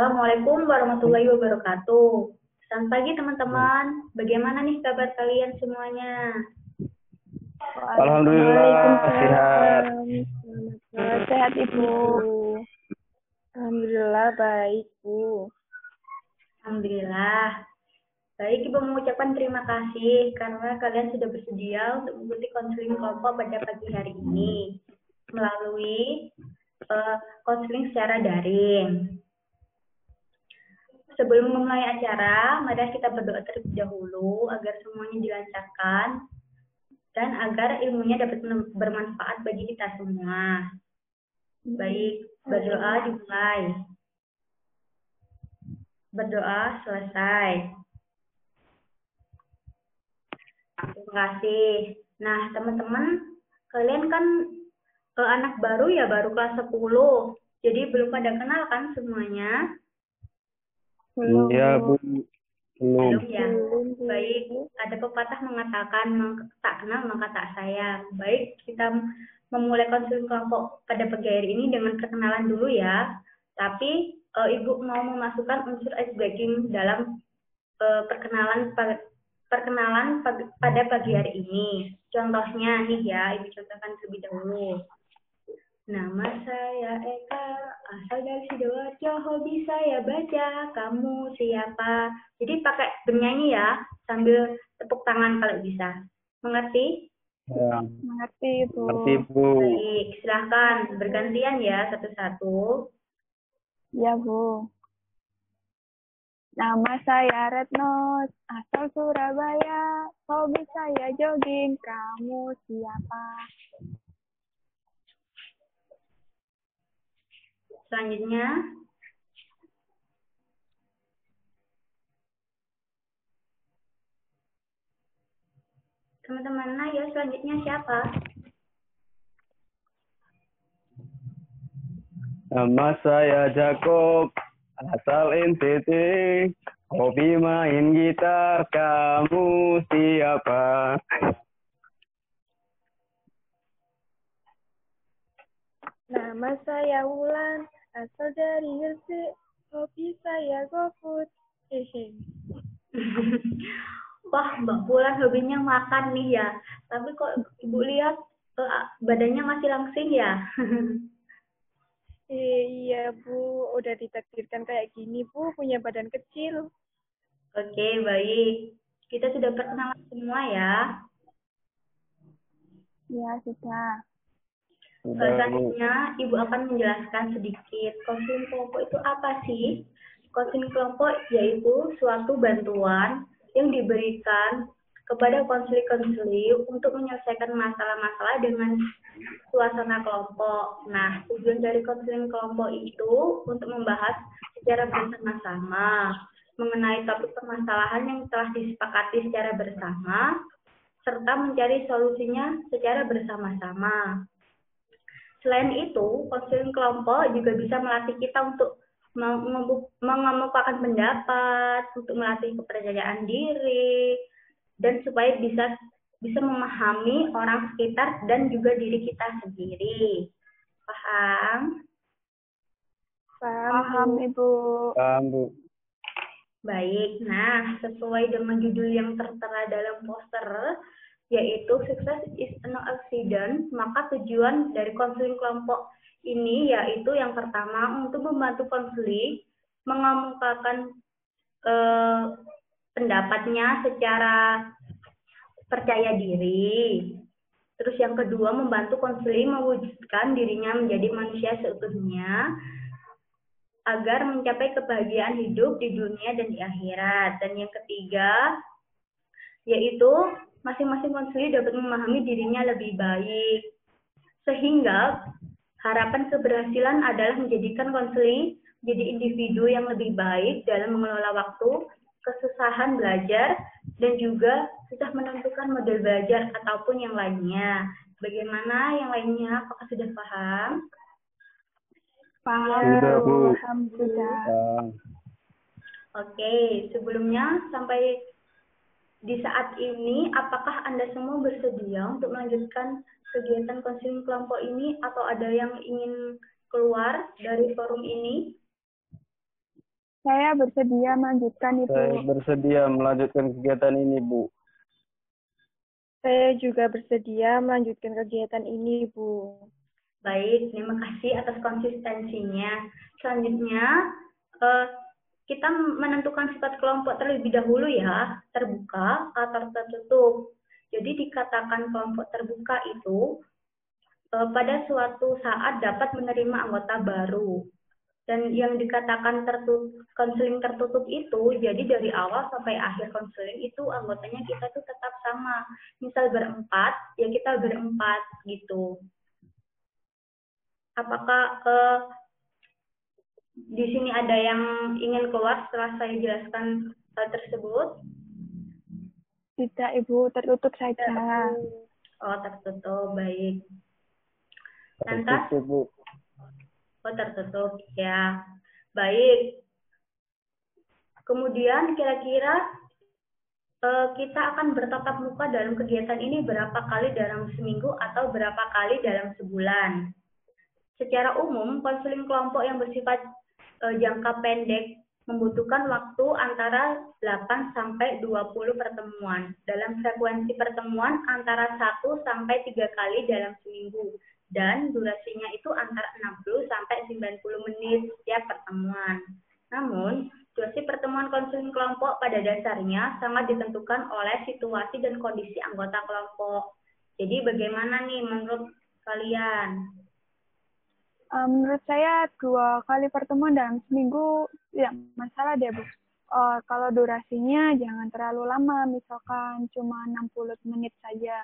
Assalamualaikum warahmatullahi wabarakatuh. Selamat pagi teman-teman. Bagaimana nih kabar kalian semuanya? Alhamdulillah sehat. Sehat Ibu. Alhamdulillah baik Bu. Alhamdulillah. Baik, Ibu mengucapkan terima kasih karena kalian sudah bersedia untuk mengikuti konseling kelompok pada pagi hari ini melalui konseling secara daring. Sebelum memulai acara, mari kita berdoa terlebih dahulu agar semuanya dilancarkan dan agar ilmunya dapat bermanfaat bagi kita semua. Baik, berdoa dimulai. Berdoa selesai. Terima kasih. Nah, teman-teman, kalian kan anak baru ya, baru kelas 10. Jadi belum pada kenal kan semuanya? Belum. Ya Bu, Belum belum. ya. Baik, ada pepatah mengatakan tak kenal maka tak sayang. Baik, kita memulai konseling kelompok pada pagi hari ini dengan perkenalan dulu ya. Tapi Ibu mau memasukkan unsur ice breaking dalam perkenalan pada pagi hari ini. Contohnya nih ya, Ibu contohkan terlebih dahulu. Nama saya Eka, asal dari Sidoarjo, hobi saya baca, kamu siapa? Jadi pakai bernyanyi ya, sambil tepuk tangan kalau bisa. Mengerti? Ya, Mengerti Bu. seperti Bu. Baik, silahkan bergantian ya satu-satu. Ya Bu. Nama saya Retno, asal Surabaya. Hobi saya jogging, kamu siapa? Selanjutnya, teman-teman, ayo selanjutnya siapa? Nama saya Jacob, asal NTT. Hobi main gitar, kamu siapa? Nama saya Wulan, asal dari Gresik. Hobi saya GoFood. Hehe. Wah, Mbak Bulan hobinya makan nih ya. Tapi kok Ibu lihat badannya masih langsing ya? Iya Bu, udah ditakdirkan kayak gini Bu, punya badan kecil. Oke, baik. Kita sudah perkenalan semua ya. Ya sudah. Sudah Bu. Selanjutnya, Ibu akan menjelaskan sedikit konseling kelompok itu apa sih? Konseling kelompok yaitu suatu bantuan yang diberikan kepada konseling-konseling untuk menyelesaikan masalah-masalah dengan suasana kelompok. Nah, tujuan dari konseling kelompok itu untuk membahas secara bersama-sama mengenai topik permasalahan yang telah disepakati secara bersama, serta mencari solusinya secara bersama-sama. Selain itu, konseling kelompok juga bisa melatih kita untuk mengemukakan pendapat, untuk melatih kepercayaan diri, dan supaya bisa memahami orang sekitar dan juga diri kita sendiri. Paham? Paham Ibu. Paham Bu. Baik, nah sesuai dengan judul yang tertera dalam poster, yaitu Success is no accident, maka tujuan dari konseling kelompok ini yaitu yang pertama untuk membantu konseling mengemukakan pendapatnya secara percaya diri. Terus yang kedua membantu konseling mewujudkan dirinya menjadi manusia seutuhnya agar mencapai kebahagiaan hidup di dunia dan di akhirat. Dan yang ketiga, yaitu masing-masing konselor dapat memahami dirinya lebih baik. Sehingga harapan keberhasilan adalah menjadikan konseling menjadi individu yang lebih baik dalam mengelola waktu, kesusahan belajar, dan juga susah menentukan model belajar ataupun yang lainnya. Bagaimana yang lainnya? Apakah sudah paham? Paham Sudah Bu. Alhamdulillah. Paham. Oke, sebelumnya sampai di saat ini, apakah Anda semua bersedia untuk melanjutkan kegiatan konseling kelompok ini atau ada yang ingin keluar dari forum ini? Saya bersedia melanjutkan, Saya Ibu. bersedia melanjutkan kegiatan ini, Bu. Saya juga bersedia melanjutkan kegiatan ini, Bu. Baik, terima kasih atas konsistensinya. Selanjutnya, kita menentukan sifat kelompok terlebih dahulu ya, terbuka atau tertutup. Jadi dikatakan kelompok terbuka itu pada suatu saat dapat menerima anggota baru. Dan yang dikatakan konseling tertutup itu, jadi dari awal sampai akhir konseling itu anggotanya kita tuh tetap sama. Misal berempat, ya kita berempat gitu. Apakah di sini ada yang ingin keluar setelah saya jelaskan hal tersebut? Tidak, Ibu, tertutup saja. Oh, tertutup, baik. Lantas? Tertutup, Bu. Oh, tertutup, ya. Baik. Kemudian kira-kira kita akan bertatap muka dalam kegiatan ini berapa kali dalam seminggu atau berapa kali dalam sebulan. Secara umum, konseling kelompok yang bersifat jangka pendek membutuhkan waktu antara 8 sampai 20 pertemuan. Dalam frekuensi pertemuan antara 1 sampai 3 kali dalam seminggu. Dan durasinya itu antara 60 sampai 90 menit setiap pertemuan. Namun, durasi pertemuan konseling kelompok pada dasarnya sangat ditentukan oleh situasi dan kondisi anggota kelompok. Jadi bagaimana nih menurut kalian? Menurut saya 2 kali pertemuan dalam seminggu tidak masalah deh, Bu. Kalau durasinya jangan terlalu lama, misalkan cuma 60 menit saja.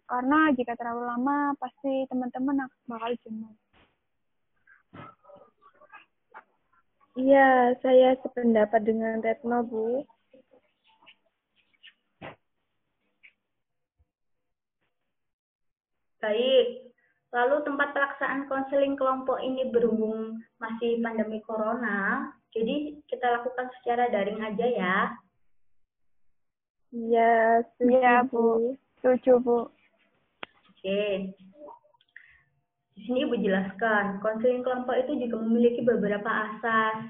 Karena jika terlalu lama, pasti teman-teman bakal jenuh. Iya, saya sependapat dengan Retno, Bu. Baik, lalu tempat pelaksanaan konseling kelompok ini berhubung masih pandemi corona, jadi kita lakukan secara daring aja ya. Iya, setuju, Iya, Bu. Bu. Setuju, Bu. Oke. Di sini Ibu jelaskan, konseling kelompok itu juga memiliki beberapa asas,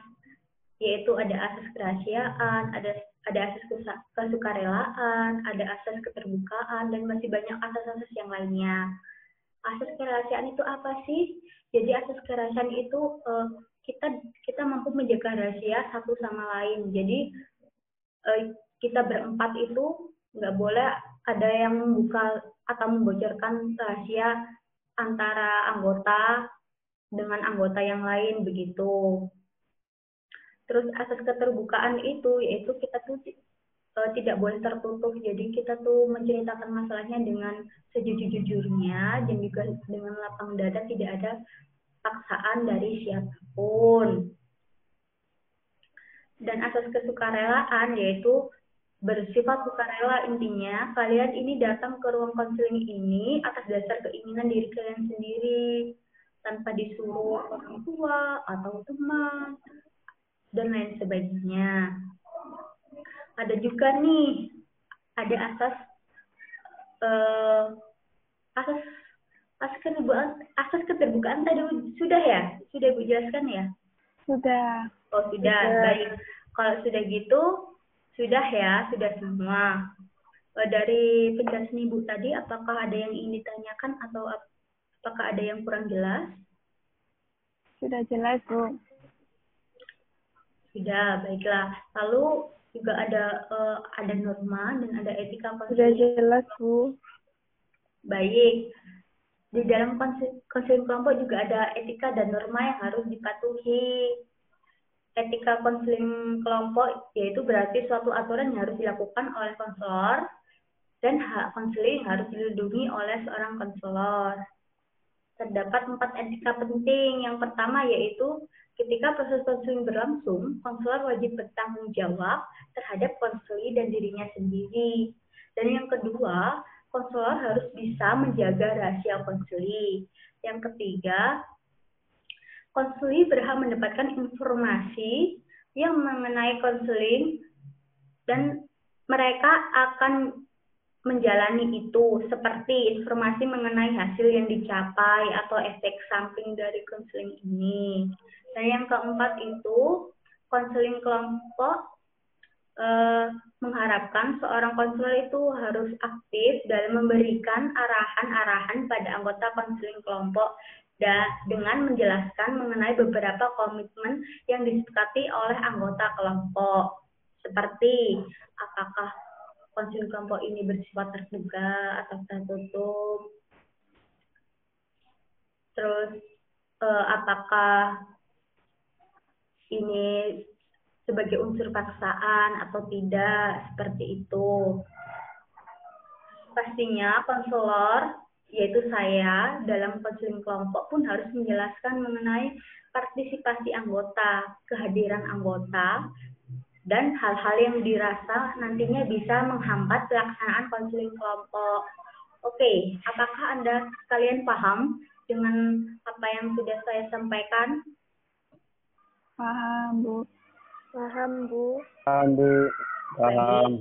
yaitu ada asas kerahasiaan, ada asas kesukarelaan, ada asas keterbukaan, dan masih banyak asas-asas yang lainnya. Asas kerahasiaan itu apa sih? Jadi asas kerahasiaan itu kita mampu menjaga rahasia satu sama lain. Jadi kita berempat itu nggak boleh ada yang membuka atau membocorkan rahasia antara anggota dengan anggota yang lain begitu. Terus asas keterbukaan itu yaitu kita tuh tidak boleh tertutup, jadi kita tuh menceritakan masalahnya dengan sejujur-jujurnya dan juga dengan lapang dada, tidak ada paksaan dari siapapun. Dan asas kesukarelaan yaitu bersifat sukarela, intinya kalian ini datang ke ruang konseling ini atas dasar keinginan diri kalian sendiri tanpa disuruh orang tua atau teman dan lain sebagainya. Ada juga nih, ada asas asas keterbukaan tadi sudah ya? Sudah Bu jelaskan ya? Sudah. Oh sudah, baik. Kalau sudah gitu, sudah ya, sudah semua. Dari penjelasan Ibu tadi, apakah ada yang ingin ditanyakan atau apakah ada yang kurang jelas? Sudah jelas, Bu. Sudah, baiklah. Lalu juga ada norma dan ada etika Sudah konseling. jelas, Bu. Baik. Di dalam konseling kelompok juga ada etika dan norma yang harus dipatuhi. Etika konseling kelompok yaitu berarti suatu aturan yang harus dilakukan oleh konselor dan hak konseling harus dilindungi oleh seorang konselor. Terdapat 4 etika penting. Yang pertama yaitu ketika proses konseling berlangsung, konselor wajib bertanggung jawab terhadap konseli dan dirinya sendiri. Dan yang kedua, konselor harus bisa menjaga rahasia konseli. Yang ketiga, konseli berhak mendapatkan informasi yang mengenai konseling dan mereka akan menjalani itu, seperti informasi mengenai hasil yang dicapai atau efek samping dari konseling ini. Dan yang keempat itu, konseling kelompok mengharapkan seorang konselor itu harus aktif dalam memberikan arahan-arahan pada anggota konseling kelompok dengan menjelaskan mengenai beberapa komitmen yang disepakati oleh anggota kelompok. Seperti apakah konseling kelompok ini bersifat terbuka atau tertutup, terus apakah ini sebagai unsur paksaan atau tidak, seperti itu. Pastinya konselor, yaitu saya, dalam konseling kelompok pun harus menjelaskan mengenai partisipasi anggota, kehadiran anggota, dan hal-hal yang dirasa nantinya bisa menghambat pelaksanaan konseling kelompok. Oke, apakah Anda sekalian paham dengan apa yang sudah saya sampaikan? Paham, Bu. Paham, Bu. Paham, Bu. Paham.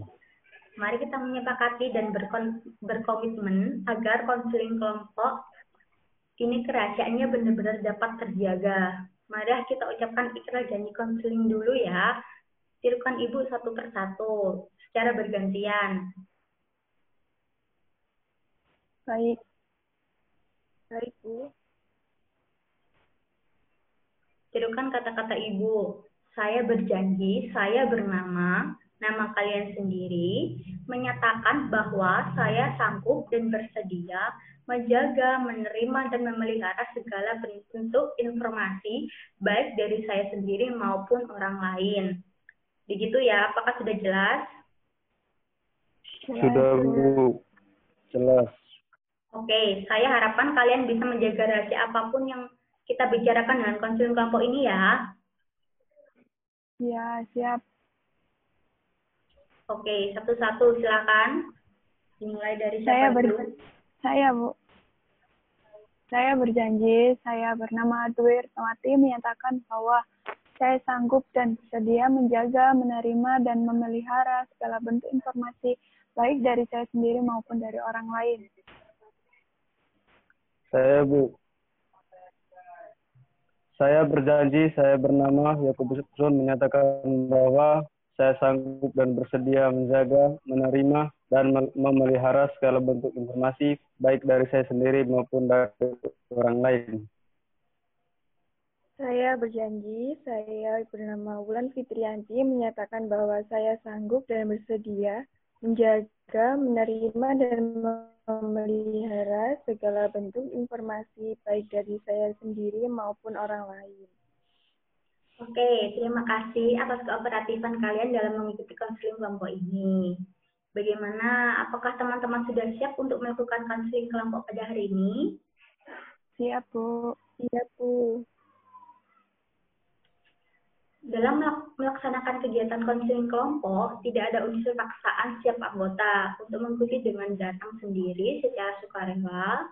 Mari kita menyepakati dan berkomitmen agar konseling kelompok ini kerahasiaannya benar-benar dapat terjaga. Mari kita ucapkan ikrar janji konseling dulu ya. Tirukan Ibu satu persatu secara bergantian. Baik. Baik, Bu. Tirukan kata-kata Ibu. Saya berjanji, saya bernama, nama kalian sendiri, menyatakan bahwa saya sanggup dan bersedia menjaga, menerima, dan memelihara segala bentuk informasi, baik dari saya sendiri maupun orang lain. Begitu ya, apakah sudah jelas? Sudah, Bu. Jelas. Oke, saya harapkan kalian bisa menjaga rahasia apapun yang kita bicarakan dengan konseling kelompok ini ya. Ya, siap. Oke, satu-satu silakan. Dimulai dari Saya siapa dulu? Bu. Saya berjanji, saya bernama Dwi Irtawati menyatakan bahwa saya sanggup dan bersedia menjaga, menerima, dan memelihara segala bentuk informasi, baik dari saya sendiri maupun dari orang lain. Saya, Bu. Saya berjanji, saya bernama Yakubus Sun menyatakan bahwa saya sanggup dan bersedia menjaga, menerima, dan memelihara segala bentuk informasi, baik dari saya sendiri maupun dari orang lain. Saya berjanji, saya bernama Wulan Fitrianti menyatakan bahwa saya sanggup dan bersedia menjaga, menerima, dan memelihara segala bentuk informasi baik dari saya sendiri maupun orang lain. Oke, terima kasih atas kooperatifan kalian dalam mengikuti konseling kelompok ini. Bagaimana? Apakah teman-teman sudah siap untuk melakukan konseling kelompok pada hari ini? Siap, Bu. Iya, Bu. Dalam melaksanakan kegiatan konseling kelompok, tidak ada unsur paksaan setiap anggota untuk mengikuti dengan datang sendiri secara sukarela.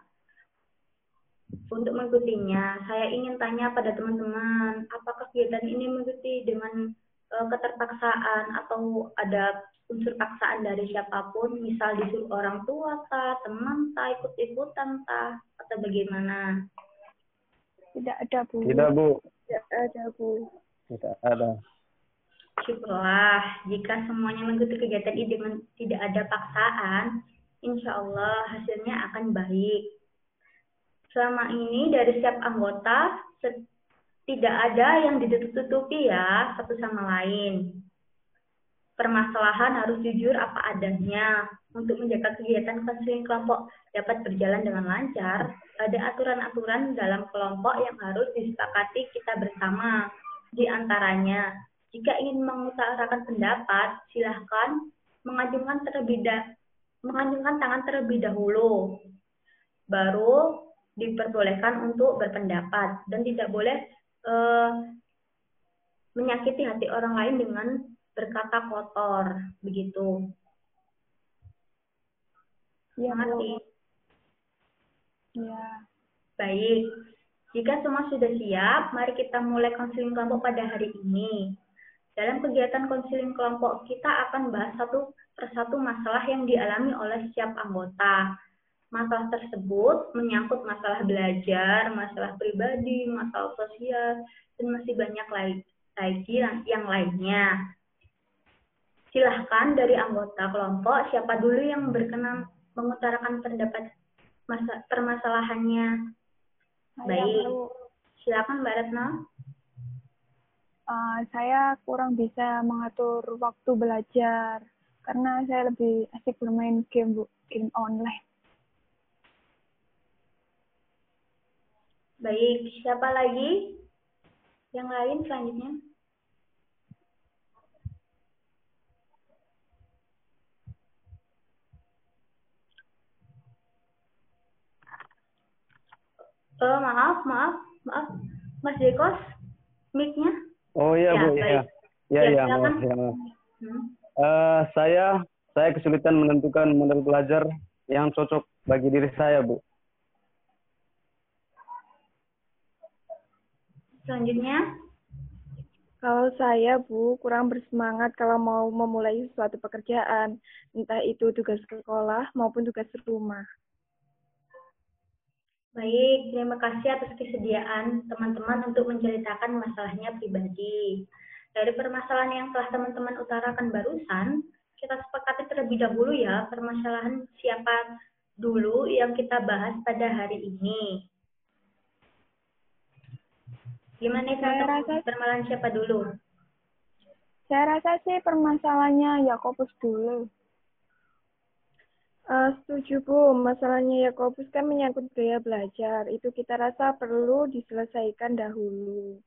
Untuk mengikutinya, saya ingin tanya pada teman-teman, apakah kegiatan ini mengikuti dengan keterpaksaan atau ada unsur paksaan dari siapapun, misal disuruh orang tua, teman, ikut-ikutan, atau bagaimana? Tidak ada, Bu. Tidak, Bu. Tidak ada, Bu. Tidak ada. Syukurlah, jika semuanya mengikuti kegiatan ini dengan tidak ada paksaan, insya Allah hasilnya akan baik. Selama ini dari setiap anggota tidak ada yang ditutupi ya satu sama lain. Permasalahan harus jujur apa adanya. Untuk menjaga kegiatan konseling kelompok dapat berjalan dengan lancar, ada aturan-aturan dalam kelompok yang harus disepakati kita bersama. Di antaranya, jika ingin mengutarakan pendapat, silahkan mengajukan tangan terlebih dahulu. Baru diperbolehkan untuk berpendapat dan tidak boleh menyakiti hati orang lain dengan berkata kotor, begitu. Iya, Bu. Mengerti? Iya. Baik. Jika semua sudah siap, mari kita mulai konseling kelompok pada hari ini. Dalam kegiatan konseling kelompok, kita akan bahas satu persatu masalah yang dialami oleh setiap anggota. Masalah tersebut menyangkut masalah belajar, masalah pribadi, masalah sosial, dan masih banyak lagi yang lainnya. Silahkan dari anggota kelompok, siapa dulu yang berkenan mengutarakan pendapat permasalahannya. Baik, silakan Mbak Retno. Saya kurang bisa mengatur waktu belajar karena saya lebih asik bermain game, Bu, game online. Baik, siapa lagi? Yang lain selanjutnya. Maaf, Mas Dekos, mic-nya? Oh iya, Bu, ya. Ya, maaf. Saya kesulitan menentukan model belajar yang cocok bagi diri saya, Bu. Selanjutnya. Kalau saya, Bu, kurang bersemangat kalau mau memulai suatu pekerjaan, entah itu tugas sekolah maupun tugas rumah. Baik, terima kasih atas kesediaan teman-teman untuk menceritakan masalahnya pribadi. Dari permasalahan yang telah teman-teman utarakan barusan, kita sepakati terlebih dahulu ya permasalahan siapa dulu yang kita bahas pada hari ini. Gimana teman-teman, permasalahan siapa dulu? Saya rasa sih permasalahannya Yakobus dulu. Setuju, Bu. Masalahnya Yakobus kan menyangkut gaya belajar. Itu kita rasa perlu diselesaikan dahulu.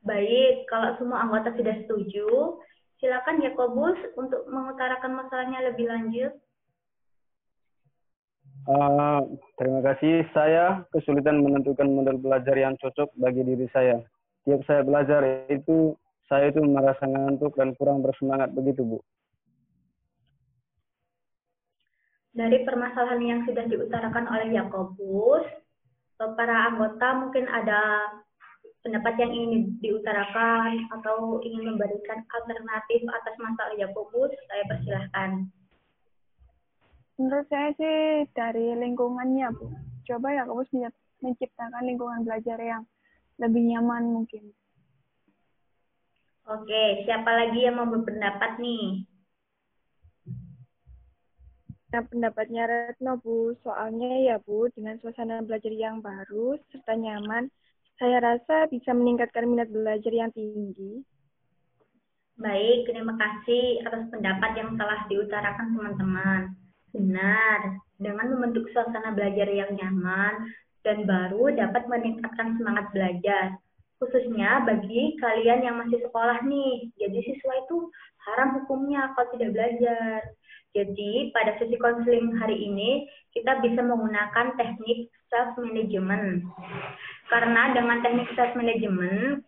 Baik, kalau semua anggota sudah setuju, silakan Yakobus untuk mengutarakan masalahnya lebih lanjut. Terima kasih. Saya kesulitan menentukan model belajar yang cocok bagi diri saya. Tiap saya belajar saya itu merasa ngantuk dan kurang bersemangat begitu, Bu. Dari permasalahan yang sudah diutarakan oleh Yakobus, para anggota mungkin ada pendapat yang ingin diutarakan atau ingin memberikan alternatif atas masalah Yakobus, saya persilahkan. Menurut saya sih dari lingkungannya, Bu. Coba Yakobus menciptakan lingkungan belajar yang lebih nyaman mungkin. Oke, siapa lagi yang mau berpendapat nih? Nah, pendapatnya Retno, Bu. Soalnya ya, Bu, dengan suasana belajar yang baru serta nyaman, saya rasa bisa meningkatkan minat belajar yang tinggi. Baik, terima kasih atas pendapat yang telah diutarakan teman-teman. Benar, dengan membentuk suasana belajar yang nyaman dan baru dapat meningkatkan semangat belajar. Khususnya bagi kalian yang masih sekolah nih. Jadi siswa itu haram hukumnya kalau tidak belajar. Jadi pada sesi konseling hari ini kita bisa menggunakan teknik self management. Karena dengan teknik self management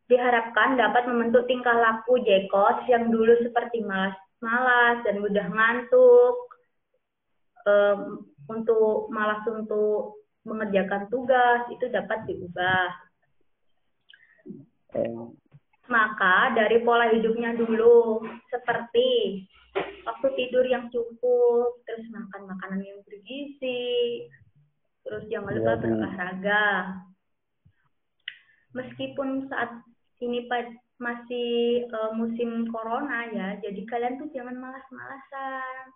diharapkan dapat membentuk tingkah laku Jekos yang dulu seperti malas dan mudah ngantuk, untuk malas untuk mengerjakan tugas itu dapat diubah. Maka dari pola hidupnya dulu, seperti waktu tidur yang cukup, terus makan makanan yang bergizi, terus jangan lupa berolahraga. Meskipun saat ini masih musim corona ya, jadi kalian tuh jangan malas-malasan.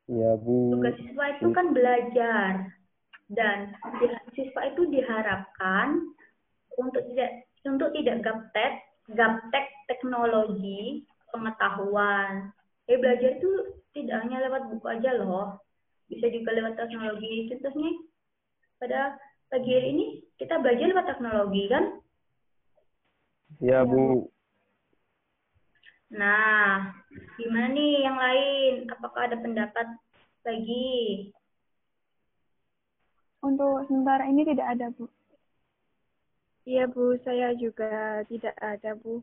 Iya, Bu. Tugas siswa itu kan belajar, dan siswa itu diharapkan untuk tidak gaptek teknologi pengetahuan. Belajar itu tidak hanya lewat buku aja loh, bisa juga lewat teknologi. Contohnya pada pagi hari ini kita belajar lewat teknologi kan? Iya, Bu. Nah, gimana nih yang lain? Apakah ada pendapat lagi? Untuk sementara ini tidak ada, Bu. Iya, Bu. Saya juga tidak ada, Bu.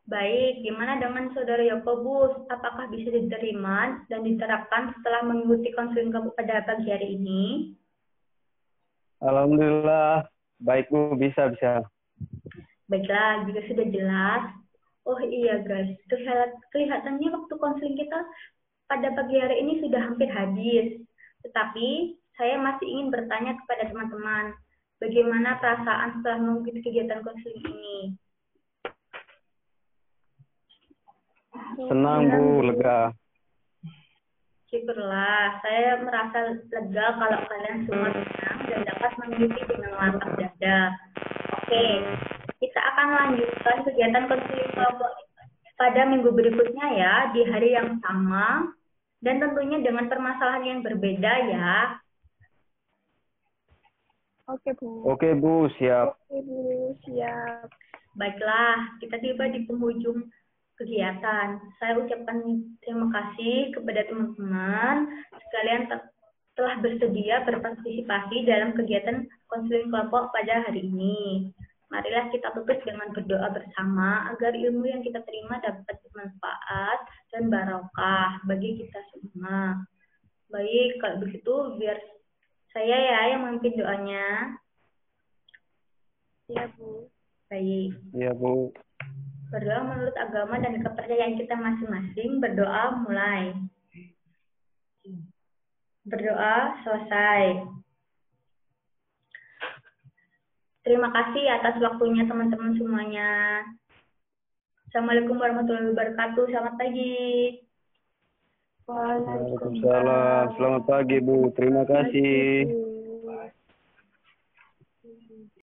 Baik, gimana dengan Saudara Yakobus? Apakah bisa diterima dan diterapkan setelah mengikuti konseling kamu pada pagi hari ini? Alhamdulillah, baik, Bu. Bisa. Baiklah, jika sudah jelas. Oh iya guys, kelihatannya waktu konseling kita pada pagi hari ini sudah hampir habis. Tetapi saya masih ingin bertanya kepada teman-teman, bagaimana perasaan setelah mengikuti kegiatan konseling ini? Senang, Bu, lega. Syukurlah, saya merasa lega kalau kalian semua senang dan dapat mengikuti dengan lapang dada. Oke, kita akan lanjutkan kegiatan konseling kelompok pada minggu berikutnya ya, di hari yang sama, dan tentunya dengan permasalahan yang berbeda ya. Oke, Bu. Oke, Bu, siap. Oke, Bu, siap. Baiklah, kita tiba di penghujung kegiatan. Saya ucapkan terima kasih kepada teman-teman sekalian telah bersedia berpartisipasi dalam kegiatan konseling kelompok pada hari ini. Marilah kita tutup dengan berdoa bersama agar ilmu yang kita terima dapat bermanfaat dan barokah bagi kita semua. Baik, kalau begitu biar saya ya yang memimpin doanya. Iya, Bu. Baik. Iya, Bu. Berdoa menurut agama dan kepercayaan kita masing-masing. Berdoa mulai. Berdoa selesai. Terima kasih atas waktunya teman-teman semuanya. Assalamualaikum warahmatullahi wabarakatuh. Selamat pagi. Waalaikumsalam. Selamat pagi, Bu. Terima kasih.